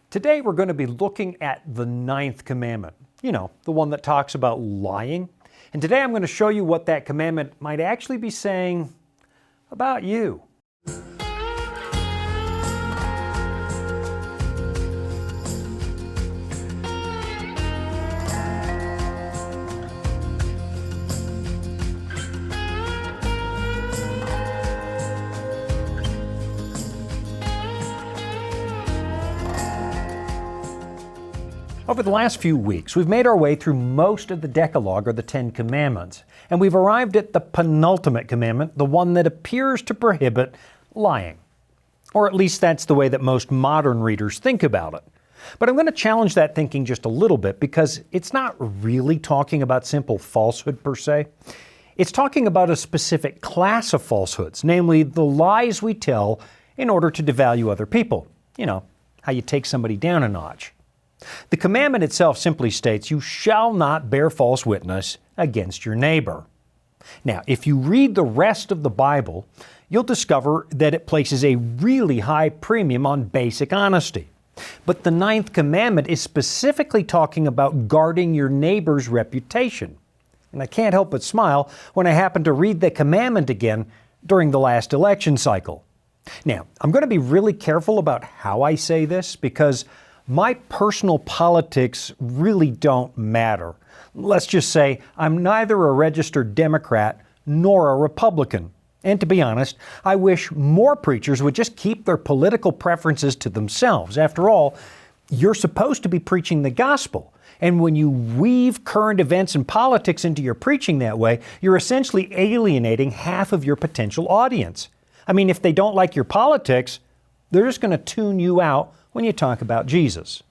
Today we're going to be looking at the ninth commandment. You know, the one that talks about lying. And today I'm going to show you what that commandment might actually be saying about you. Over the last few weeks, we've made our way through most of the Decalogue, or the Ten Commandments, and we've arrived at the penultimate commandment, the one that appears to prohibit lying. Or at least that's the way that most modern readers think about it. But I'm going to challenge that thinking just a little bit because it's not really talking about simple falsehood per se. It's talking about a specific class of falsehoods, namely the lies we tell in order to devalue other people. You know, how you take somebody down a notch. The commandment itself simply states, you shall not bear false witness against your neighbor. Now, if you read the rest of the Bible, you'll discover that it places a really high premium on basic honesty. But the ninth commandment is specifically talking about guarding your neighbor's reputation. And I can't help but smile when I happen to read the commandment again during the last election cycle. Now, I'm going to be really careful about how I say this because my personal politics really don't matter. Let's just say I'm neither a registered Democrat nor a Republican. And to be honest, I wish more preachers would just keep their political preferences to themselves. After all, you're supposed to be preaching the gospel. And when you weave current events and politics into your preaching that way, you're essentially alienating half of your potential audience. I mean, if they don't like your politics, they're just going to tune you out when you talk about Jesus.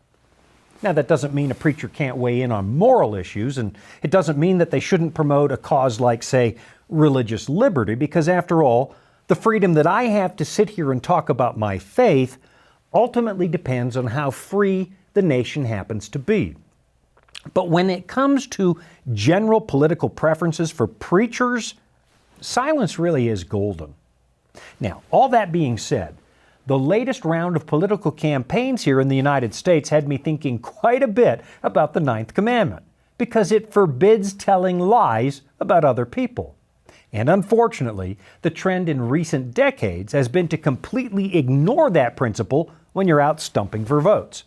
Now, that doesn't mean a preacher can't weigh in on moral issues, and it doesn't mean that they shouldn't promote a cause like, say, religious liberty, because after all, the freedom that I have to sit here and talk about my faith ultimately depends on how free the nation happens to be. But when it comes to general political preferences for preachers, silence really is golden. Now, all that being said, the latest round of political campaigns here in the United States had me thinking quite a bit about the ninth commandment, because it forbids telling lies about other people. And unfortunately, the trend in recent decades has been to completely ignore that principle when you're out stumping for votes.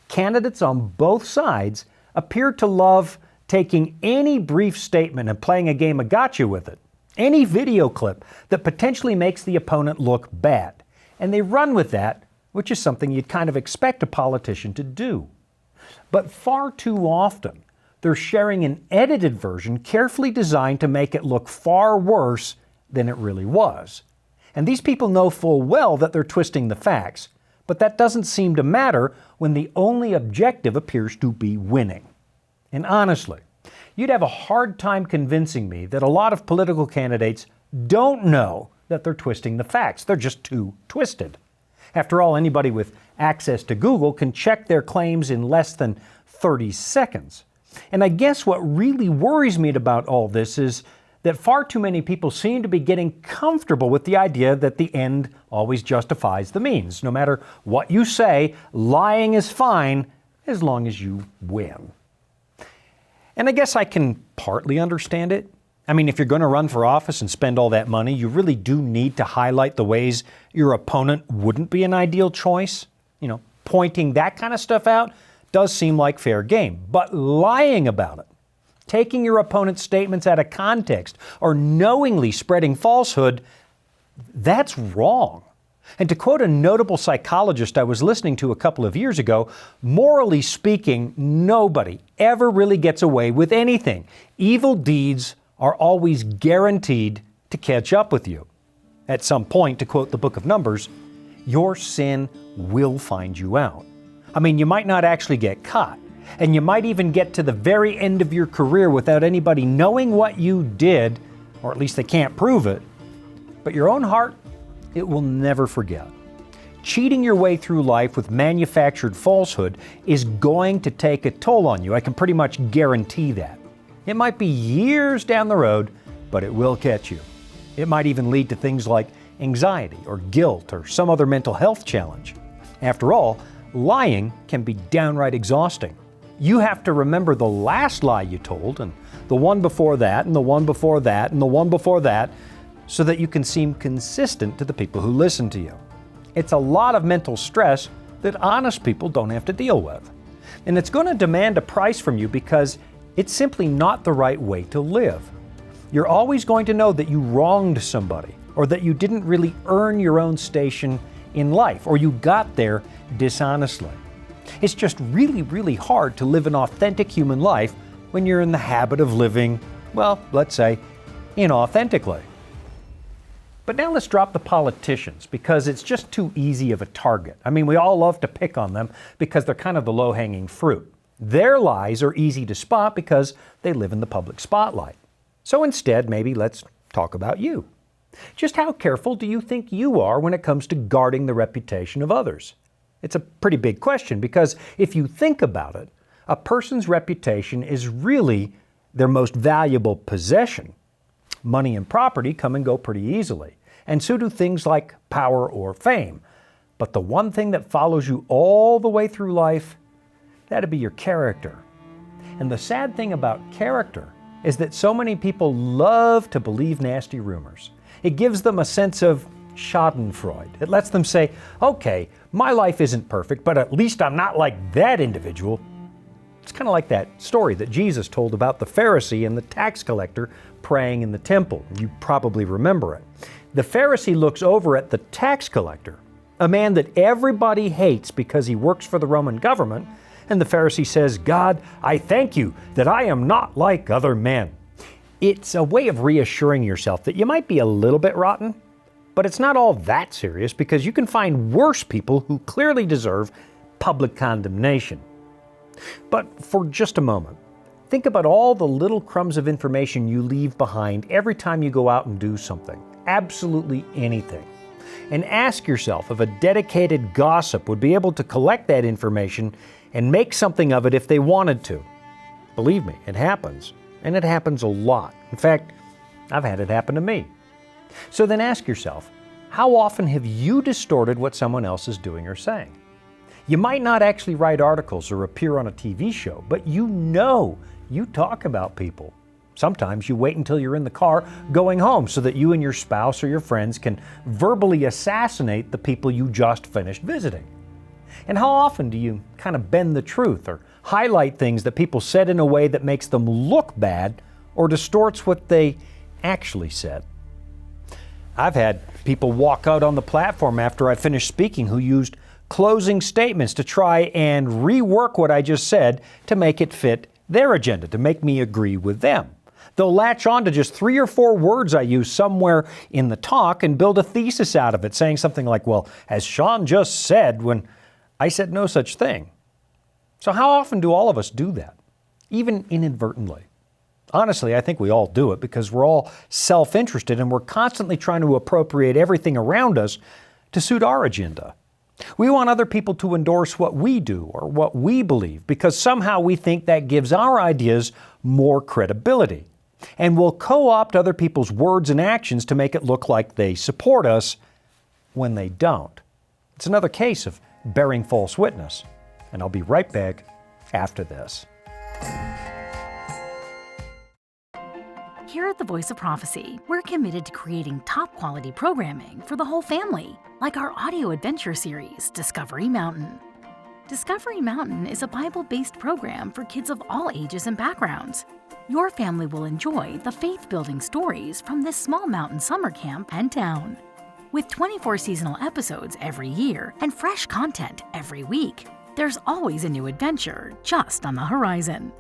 Candidates on both sides appear to love taking any brief statement and playing a game of gotcha with it, any video clip that potentially makes the opponent look bad. And they run with that, which is something you'd kind of expect a politician to do. But far too often, they're sharing an edited version carefully designed to make it look far worse than it really was. And these people know full well that they're twisting the facts, but that doesn't seem to matter when the only objective appears to be winning. And honestly, you'd have a hard time convincing me that a lot of political candidates don't know that they're twisting the facts. They're just too twisted. After all, anybody with access to Google can check their claims in less than 30 seconds. And I guess what really worries me about all this is that far too many people seem to be getting comfortable with the idea that the end always justifies the means. No matter what you say, lying is fine as long as you win. And I guess I can partly understand it. I mean, if you're going to run for office and spend all that money, you really do need to highlight the ways your opponent wouldn't be an ideal choice. You know, pointing that kind of stuff out does seem like fair game. But lying about it, taking your opponent's statements out of context, or knowingly spreading falsehood, that's wrong. And to quote a notable psychologist I was listening to a couple of years ago, morally speaking, nobody ever really gets away with anything. Evil deeds are always guaranteed to catch up with you. At some point, to quote the book of Numbers, your sin will find you out. I mean, you might not actually get caught, and you might even get to the very end of your career without anybody knowing what you did, or at least they can't prove it. But your own heart, it will never forget. Cheating your way through life with manufactured falsehood is going to take a toll on you. I can pretty much guarantee that. It might be years down the road, but it will catch you. It might even lead to things like anxiety or guilt or some other mental health challenge. After all, Lying can be downright exhausting. You have to remember the last lie you told, and the one before that, and the one before that, and the one before that, so that you can seem consistent to the people who listen to you. It's a lot of mental stress that honest people don't have to deal with. And it's going to demand a price from you because it's simply not the right way to live. You're always going to know that you wronged somebody, or that you didn't really earn your own station in life, or you got there dishonestly. It's just really, really hard to live an authentic human life when you're in the habit of living, well, let's say, inauthentically. But now let's drop the politicians, because it's just too easy of a target. I mean, we all love to pick on them because they're kind of the low-hanging fruit. Their lies are easy to spot because they live in the public spotlight. So instead, maybe let's talk about you. Just how careful do you think you are when it comes to guarding the reputation of others? It's a pretty big question, because if you think about it, a person's reputation is really their most valuable possession. Money and property come and go pretty easily, and so do things like power or fame. But the one thing that follows you all the way through life, that'd be your character. And the sad thing about character is that so many people love to believe nasty rumors. It gives them a sense of schadenfreude. It lets them say, okay, my life isn't perfect, but at least I'm not like that individual. It's kind of like that story that Jesus told about the Pharisee and the tax collector praying in the temple. You probably remember it. The Pharisee looks over at the tax collector, a man that everybody hates because he works for the Roman government, and the Pharisee says, God, I thank you that I am not like other men. It's a way of reassuring yourself that you might be a little bit rotten, but it's not all that serious, because you can find worse people who clearly deserve public condemnation. But for just a moment, think about all the little crumbs of information you leave behind every time you go out and do something, absolutely anything. And ask yourself if a dedicated gossip would be able to collect that information and make something of it if they wanted to. Believe me, it happens. And it happens a lot. In fact, I've had it happen to me. So then ask yourself, how often have you distorted what someone else is doing or saying? You might not actually write articles or appear on a TV show, but you know you talk about people. Sometimes you wait until you're in the car going home so that you and your spouse or your friends can verbally assassinate the people you just finished visiting. And how often do you kind of bend the truth or highlight things that people said in a way that makes them look bad or distorts what they actually said? I've had people walk out on the platform after I finished speaking who used closing statements to try and rework what I just said to make it fit their agenda, to make me agree with them. They'll latch on to just 3 or 4 words I use somewhere in the talk and build a thesis out of it, saying something like, well, as Shawn just said, when I said no such thing. So how often do all of us do that, even inadvertently? Honestly, I think we all do it because we're all self-interested and we're constantly trying to appropriate everything around us to suit our agenda. We want other people to endorse what we do or what we believe because somehow we think that gives our ideas more credibility. And we'll co-opt other people's words and actions to make it look like they support us when they don't. It's another case of bearing false witness. And I'll be right back after this. Here at the Voice of Prophecy, we're committed to creating top-quality programming for the whole family, like our audio adventure series, Discovery Mountain. Discovery Mountain is a Bible-based program for kids of all ages and backgrounds. Your family will enjoy the faith-building stories from this small mountain summer camp and town. With 24 seasonal episodes every year and fresh content every week, there's always a new adventure just on the horizon.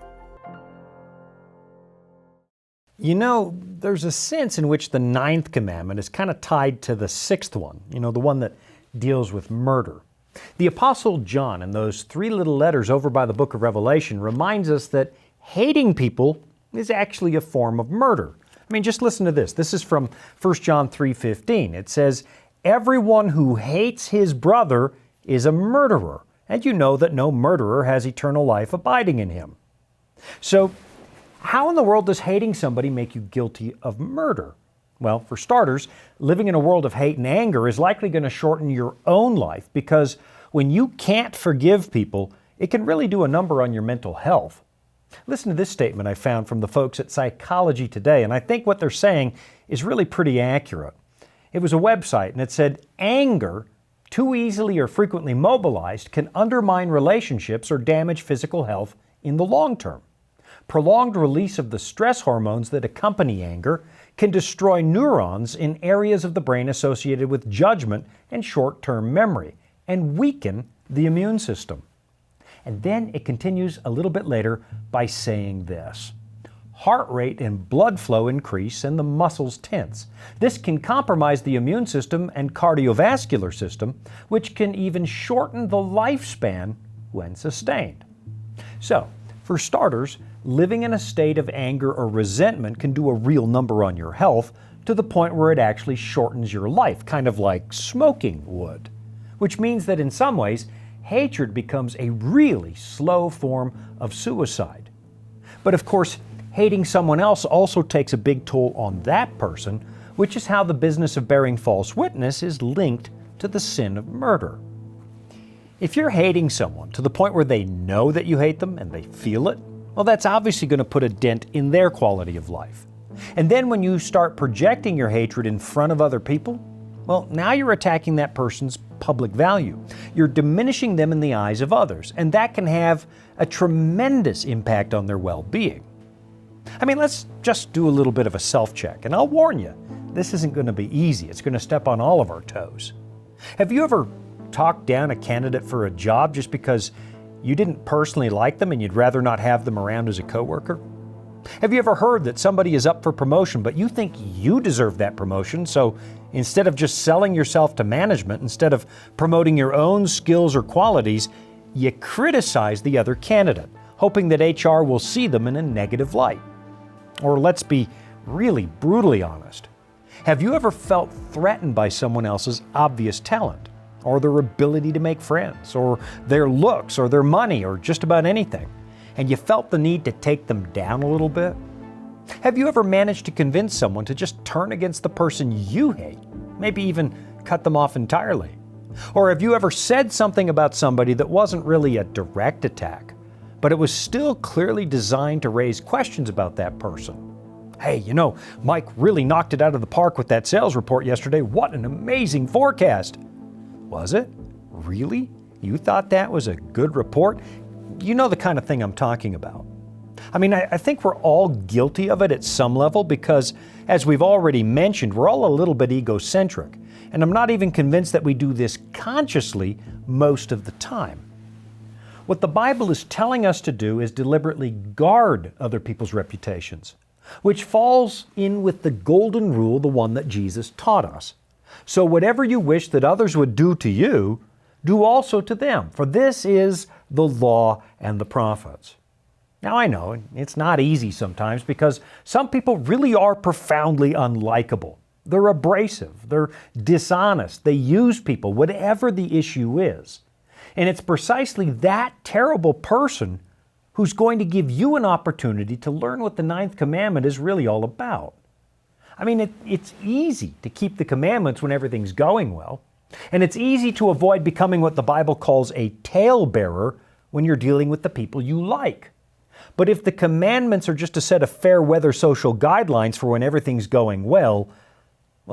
You know, there's a sense in which the 9th commandment is kind of tied to the 6th one, the one that deals with murder. The Apostle John, in those 3 little letters over by the book of Revelation, reminds us that hating people is actually a form of murder. I mean, just listen to this. This is from 1 John 3:15. It says, "Everyone who hates his brother is a murderer, and you know that no murderer has eternal life abiding in him." So, how in the world does hating somebody make you guilty of murder? Well, for starters, living in a world of hate and anger is likely going to shorten your own life because When you can't forgive people, it can really do a number on your mental health. Listen to this statement I found from the folks at Psychology Today, and I think what they're saying is really pretty accurate. It was a website, and it said, anger, too easily or frequently mobilized, can undermine relationships or damage physical health in the long term. Prolonged release of the stress hormones that accompany anger can destroy neurons in areas of the brain associated with judgment and short-term memory and weaken the immune system. And then it continues a little bit later by saying this. Heart rate and blood flow increase and the muscles tense. This can compromise the immune system and cardiovascular system, which can even shorten the lifespan when sustained. So, for starters, living in a state of anger or resentment can do a real number on your health to the point where it actually shortens your life, kind of like smoking would. Which means that in some ways, hatred becomes a really slow form of suicide. But of course, hating someone else also takes a big toll on that person, which is how the business of bearing false witness is linked to the sin of murder. If you're hating someone to the point where they know that you hate them and they feel it, well, that's obviously going to put a dent in their quality of life. And then when you start projecting your hatred in front of other people, well, now you're attacking that person's public value. You're diminishing them in the eyes of others, and that can have a tremendous impact on their well-being. I mean, let's just do a little bit of a self-check, and I'll warn you, this isn't going to be easy. It's going to step on all of our toes. Have you ever talked down a candidate for a job just because you didn't personally like them and you'd rather not have them around as a coworker? Have you ever heard that somebody is up for promotion, but you think you deserve that promotion, so instead of just selling yourself to management, instead of promoting your own skills or qualities, you criticize the other candidate, hoping that HR will see them in a negative light? Or let's be really brutally honest. Have you ever felt threatened by someone else's obvious talent, or their ability to make friends, or their looks, or their money, or just about anything, and you felt the need to take them down a little bit? Have you ever managed to convince someone to just turn against the person you hate, maybe even cut them off entirely? Or have you ever said something about somebody that wasn't really a direct attack, but it was still clearly designed to raise questions about that person? Hey, you know, Mike really knocked it out of the park with that sales report yesterday. What an amazing forecast. Was it? Really? You thought that was a good report? You know the kind of thing I'm talking about. I mean, I think we're all guilty of it at some level because, as we've already mentioned, we're all a little bit egocentric. And I'm not even convinced that we do this consciously most of the time. What the Bible is telling us to do is deliberately guard other people's reputations, which falls in with the golden rule, the one that Jesus taught us. So whatever you wish that others would do to you, do also to them, for this is the law and the prophets. Now I know it's not easy sometimes because some people really are profoundly unlikable. They're abrasive, they're dishonest, they use people, whatever the issue is. And it's precisely that terrible person who's going to give you an opportunity to learn what the ninth commandment is really all about. I mean, it's easy to keep the commandments when everything's going well, and it's easy to avoid becoming what the Bible calls a talebearer when you're dealing with the people you like. But if the commandments are just a set of fair weather social guidelines for when everything's going well,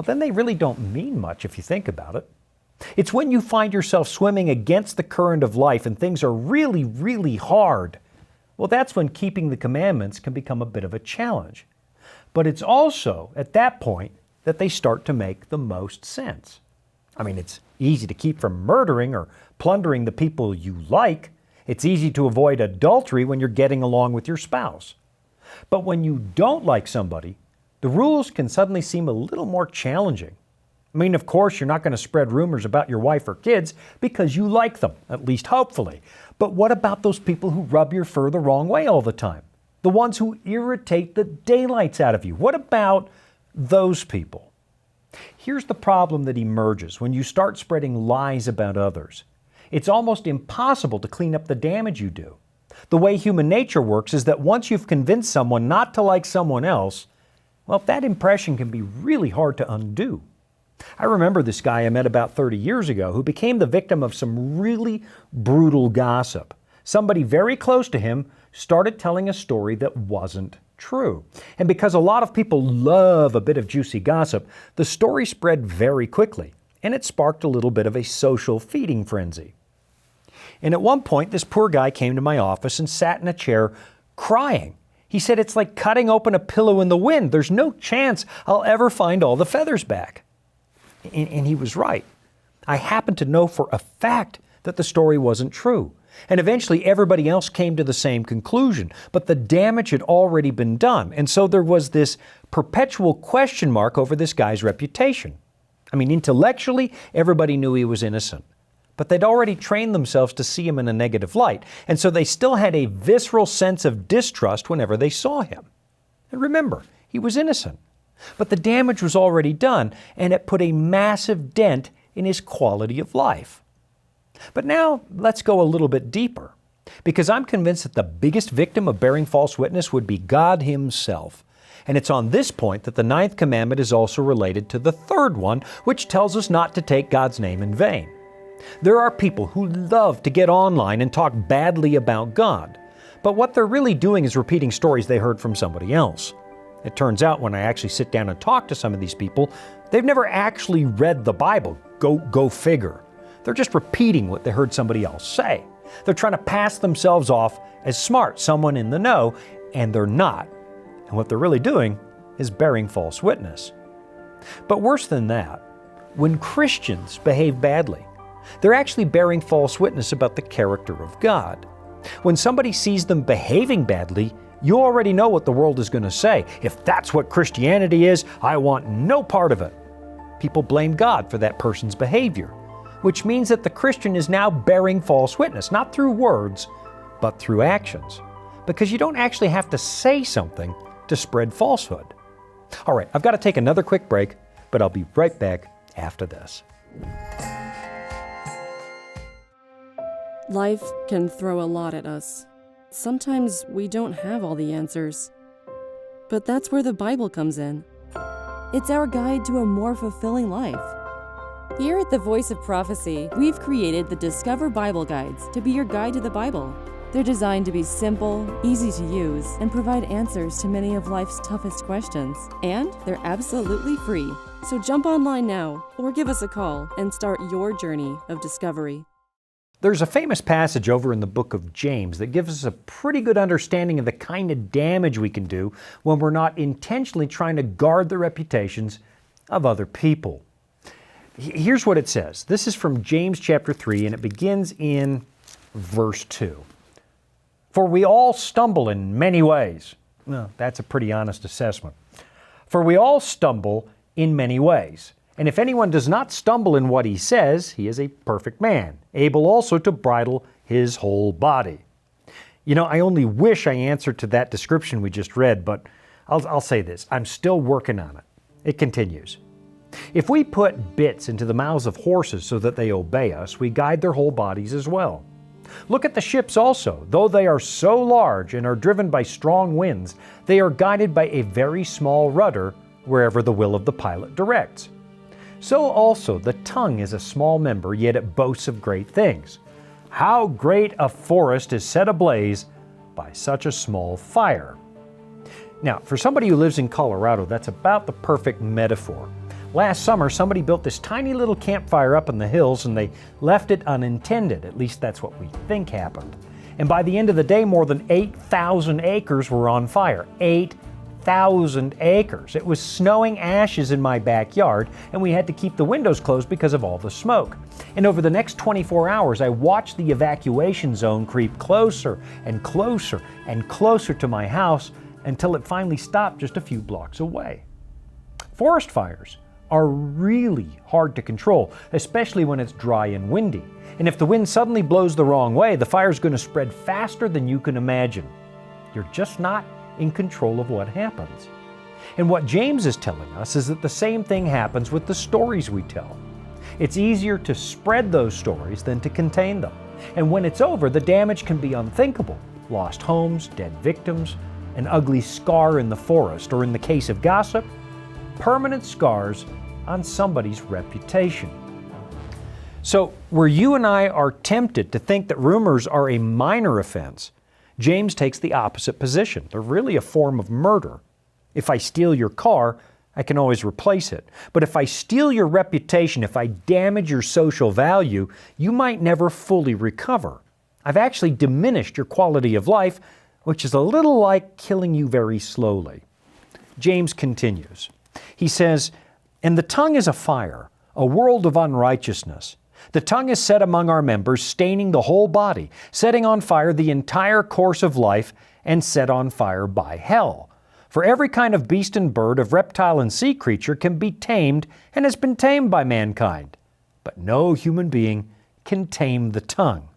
then they really don't mean much if you think about it. It's when you find yourself swimming against the current of life and things are really, really hard, that's when keeping the commandments can become a bit of a challenge. But it's also at that point that they start to make the most sense. I mean, it's easy to keep from murdering or plundering the people you like. It's easy to avoid adultery when you're getting along with your spouse. But when you don't like somebody, the rules can suddenly seem a little more challenging. I mean, of course, you're not going to spread rumors about your wife or kids because you like them, at least hopefully. But what about those people who rub your fur the wrong way all the time? The ones who irritate the daylights out of you? What about those people? Here's the problem that emerges when you start spreading lies about others. It's almost impossible to clean up the damage you do. The way human nature works is that once you've convinced someone not to like someone else, that impression can be really hard to undo. I remember this guy I met about 30 years ago who became the victim of some really brutal gossip. Somebody very close to him started telling a story that wasn't true. And because a lot of people love a bit of juicy gossip, the story spread very quickly, and it sparked a little bit of a social feeding frenzy. And at one point, this poor guy came to my office and sat in a chair crying. He said, "It's like cutting open a pillow in the wind. There's no chance I'll ever find all the feathers back." And he was right. I happened to know for a fact that the story wasn't true. And eventually everybody else came to the same conclusion, but the damage had already been done. And so there was this perpetual question mark over this guy's reputation. I mean, intellectually, everybody knew he was innocent, but they'd already trained themselves to see him in a negative light. And so they still had a visceral sense of distrust whenever they saw him. And remember, he was innocent, but the damage was already done, and it put a massive dent in his quality of life. But now let's go a little bit deeper, because I'm convinced that the biggest victim of bearing false witness would be God Himself. And it's on this point that the 9th commandment is also related to the 3rd one, which tells us not to take God's name in vain. There are people who love to get online and talk badly about God, but what they're really doing is repeating stories they heard from somebody else. It turns out when I actually sit down and talk to some of these people, they've never actually read the Bible. Go figure. They're just repeating what they heard somebody else say. They're trying to pass themselves off as smart, someone in the know, and they're not. And what they're really doing is bearing false witness. But worse than that, when Christians behave badly, they're actually bearing false witness about the character of God. When somebody sees them behaving badly, you already know what the world is going to say. If that's what Christianity is, I want no part of it. People blame God for that person's behavior, which means that the Christian is now bearing false witness, not through words, but through actions. Because you don't actually have to say something to spread falsehood. All right, I've got to take another quick break, but I'll be right back after this. Life can throw a lot at us. Sometimes we don't have all the answers. But that's where the Bible comes in. It's our guide to a more fulfilling life. Here at the Voice of Prophecy, we've created the Discover Bible Guides to be your guide to the Bible. They're designed to be simple, easy to use, and provide answers to many of life's toughest questions. And they're absolutely free. So jump online now or give us a call and start your journey of discovery. There's a famous passage over in the book of James that gives us a pretty good understanding of the kind of damage we can do when we're not intentionally trying to guard the reputations of other people. Here's what it says. This is from James chapter 3, and it begins in verse 2. For we all stumble in many ways. Well, that's a pretty honest assessment. For we all stumble in many ways. And if anyone does not stumble in what he says, he is a perfect man, able also to bridle his whole body. You know, I only wish I answered to that description we just read, but I'll say this. I'm still working on it. It continues. If we put bits into the mouths of horses so that they obey us, we guide their whole bodies as well. Look at the ships also. Though they are so large and are driven by strong winds, they are guided by a very small rudder wherever the will of the pilot directs. So also the tongue is a small member, yet it boasts of great things. How great a forest is set ablaze by such a small fire. Now, for somebody who lives in Colorado, that's about the perfect metaphor. Last summer, somebody built this tiny little campfire up in the hills and they left it unintended. At least that's what we think happened. And by the end of the day, more than 8,000 acres were on fire. 8,000 acres. It was snowing ashes in my backyard, and we had to keep the windows closed because of all the smoke. And over the next 24 hours, I watched the evacuation zone creep closer and closer and closer to my house until it finally stopped just a few blocks away. Forest fires are really hard to control, especially when it's dry and windy. And if the wind suddenly blows the wrong way, the fire's going to spread faster than you can imagine. You're just not in control of what happens. And what James is telling us is that the same thing happens with the stories we tell. It's easier to spread those stories than to contain them. And when it's over, the damage can be unthinkable. Lost homes, dead victims, an ugly scar in the forest, or in the case of gossip, permanent scars on somebody's reputation. So, where you and I are tempted to think that rumors are a minor offense, James takes the opposite position. They're really a form of murder. If I steal your car, I can always replace it. But if I steal your reputation, if I damage your social value, you might never fully recover. I've actually diminished your quality of life, which is a little like killing you very slowly. James continues. He says, "And the tongue is a fire, a world of unrighteousness. The tongue is set among our members, staining the whole body, setting on fire the entire course of life, and set on fire by hell. For every kind of beast and bird, of reptile and sea creature can be tamed and has been tamed by mankind. But no human being can tame the tongue."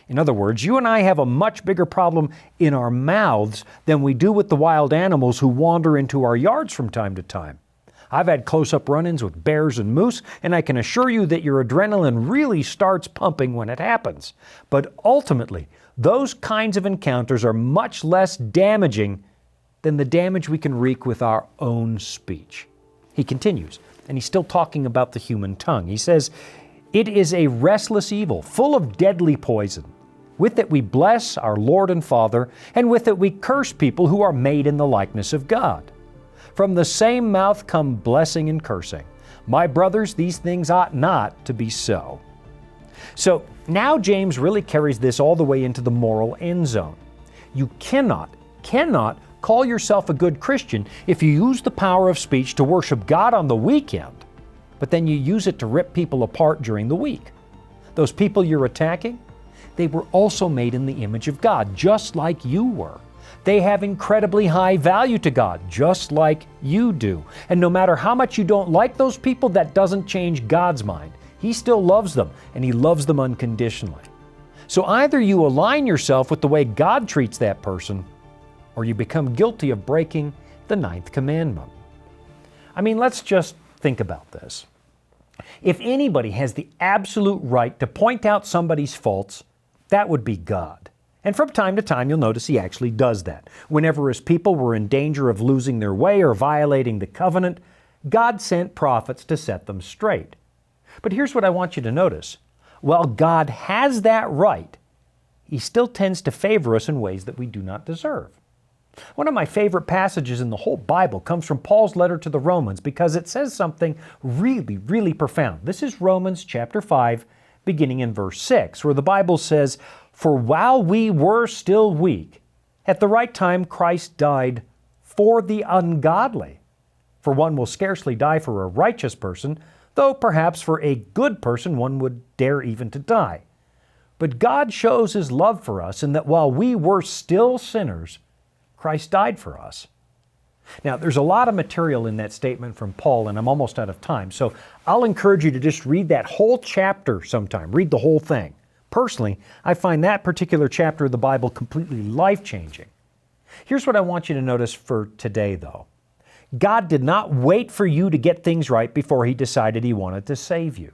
In other words, you and I have a much bigger problem in our mouths than we do with the wild animals who wander into our yards from time to time. I've had close-up run-ins with bears and moose, and I can assure you that your adrenaline really starts pumping when it happens. But ultimately, those kinds of encounters are much less damaging than the damage we can wreak with our own speech. He continues, and he's still talking about the human tongue. He says, "It is a restless evil, full of deadly poison. With it we bless our Lord and Father, and with it we curse people who are made in the likeness of God. From the same mouth come blessing and cursing. My brothers, these things ought not to be so." So now James really carries this all the way into the moral end zone. You cannot call yourself a good Christian if you use the power of speech to worship God on the weekend, but then you use it to rip people apart during the week. Those people you're attacking, they were also made in the image of God, just like you were. They have incredibly high value to God, just like you do. And no matter how much you don't like those people, that doesn't change God's mind. He still loves them, and He loves them unconditionally. So either you align yourself with the way God treats that person, or you become guilty of breaking the 9th commandment. I mean, let's just think about this. If anybody has the absolute right to point out somebody's faults, that would be God. And from time to time, you'll notice He actually does that. Whenever His people were in danger of losing their way or violating the covenant, God sent prophets to set them straight. But here's what I want you to notice. While God has that right, He still tends to favor us in ways that we do not deserve. One of my favorite passages in the whole Bible comes from Paul's letter to the Romans because it says something really, really profound. This is Romans chapter 5, beginning in verse 6, where the Bible says, "For while we were still weak, at the right time Christ died for the ungodly. For one will scarcely die for a righteous person, though perhaps for a good person one would dare even to die. But God shows His love for us in that while we were still sinners, Christ died for us." Now, there's a lot of material in that statement from Paul, and I'm almost out of time, so I'll encourage you to just read that whole chapter sometime. Read the whole thing. Personally, I find that particular chapter of the Bible completely life-changing. Here's what I want you to notice for today, though. God did not wait for you to get things right before He decided He wanted to save you.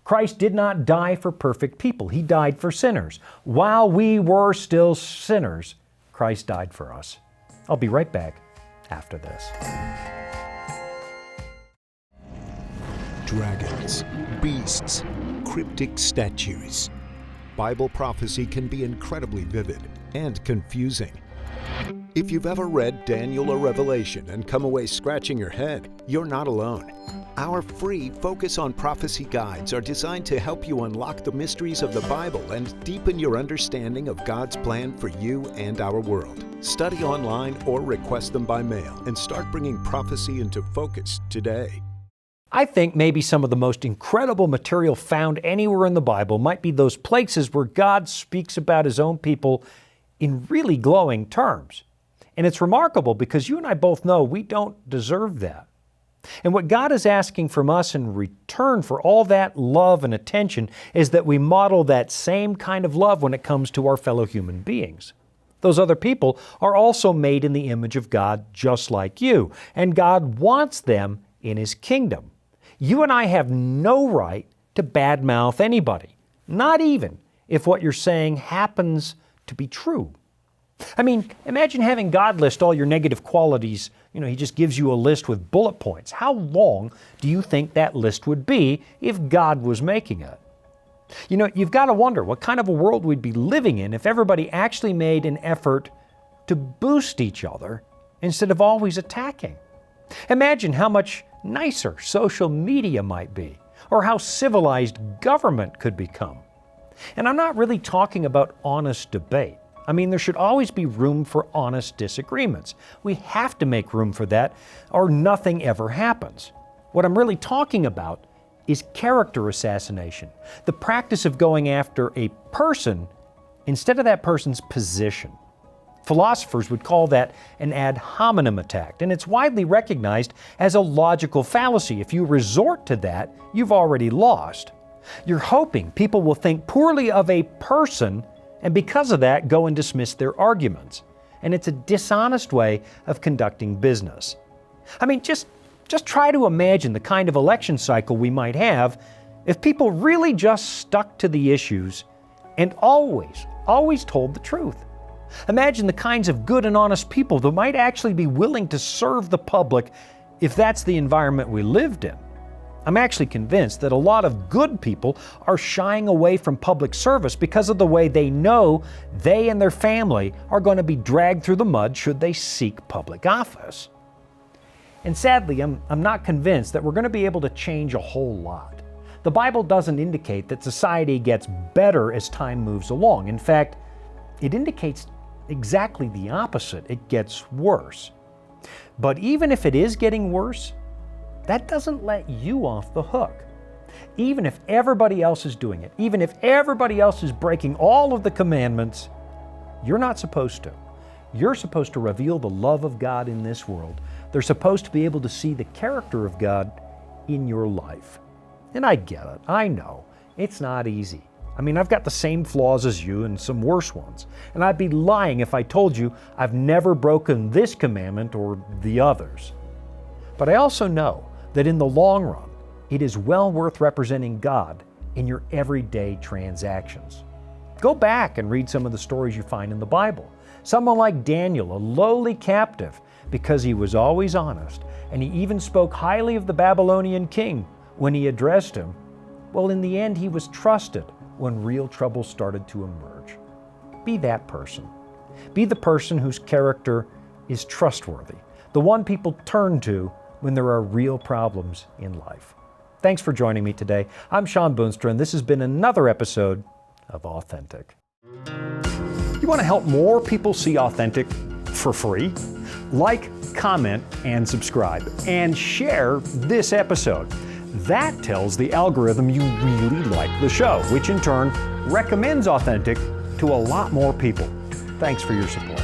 Christ did not die for perfect people. He died for sinners. While we were still sinners, Christ died for us. I'll be right back after this. Dragons, beasts, cryptic statues. Bible prophecy can be incredibly vivid and confusing. If you've ever read Daniel or Revelation and come away scratching your head, you're not alone. Our free Focus on Prophecy guides are designed to help you unlock the mysteries of the Bible and deepen your understanding of God's plan for you and our world. Study online or request them by mail and start bringing prophecy into focus today. I think maybe some of the most incredible material found anywhere in the Bible might be those places where God speaks about His own people in really glowing terms. And it's remarkable because you and I both know we don't deserve that. And what God is asking from us in return for all that love and attention is that we model that same kind of love when it comes to our fellow human beings. Those other people are also made in the image of God just like you, and God wants them in His kingdom. You and I have no right to badmouth anybody, not even if what you're saying happens to be true. I mean, imagine having God list all your negative qualities. He just gives you a list with bullet points. How long do you think that list would be if God was making it? You've got to wonder what kind of a world we'd be living in if everybody actually made an effort to boost each other instead of always attacking. Imagine how much nicer social media might be, or how civilized government could become. And I'm not really talking about honest debate. I mean, there should always be room for honest disagreements. We have to make room for that, or nothing ever happens. What I'm really talking about is character assassination, the practice of going after a person instead of that person's position. Philosophers would call that an ad hominem attack, and it's widely recognized as a logical fallacy. If you resort to that, you've already lost. You're hoping people will think poorly of a person, and because of that, go and dismiss their arguments. And it's a dishonest way of conducting business. I mean, just try to imagine the kind of election cycle we might have if people really just stuck to the issues and always told the truth. Imagine the kinds of good and honest people that might actually be willing to serve the public if that's the environment we lived in. I'm actually convinced that a lot of good people are shying away from public service because of the way they know they and their family are going to be dragged through the mud should they seek public office. And sadly, I'm not convinced that we're going to be able to change a whole lot. The Bible doesn't indicate that society gets better as time moves along. In fact, it indicates exactly the opposite. It gets worse. But even if it is getting worse, that doesn't let you off the hook. Even if everybody else is doing it, even if everybody else is breaking all of the commandments, you're not supposed to. You're supposed to reveal the love of God in this world. They're supposed to be able to see the character of God in your life. And I get it. I know. It's not easy. I mean, I've got the same flaws as you and some worse ones. And I'd be lying if I told you I've never broken this commandment or the others. But I also know that in the long run, it is well worth representing God in your everyday transactions. Go back and read some of the stories you find in the Bible. Someone like Daniel, a lowly captive, because he was always honest, and he even spoke highly of the Babylonian king when he addressed him. Well, in the end, he was trusted when real trouble started to emerge. Be that person. Be the person whose character is trustworthy, the one people turn to when there are real problems in life. Thanks for joining me today. I'm Shawn Boonstra, and this has been another episode of Authentic. You want to help more people see Authentic for free? Like, comment, and subscribe, and share this episode. That tells the algorithm you really like the show, which in turn recommends Authentic to a lot more people. Thanks for your support.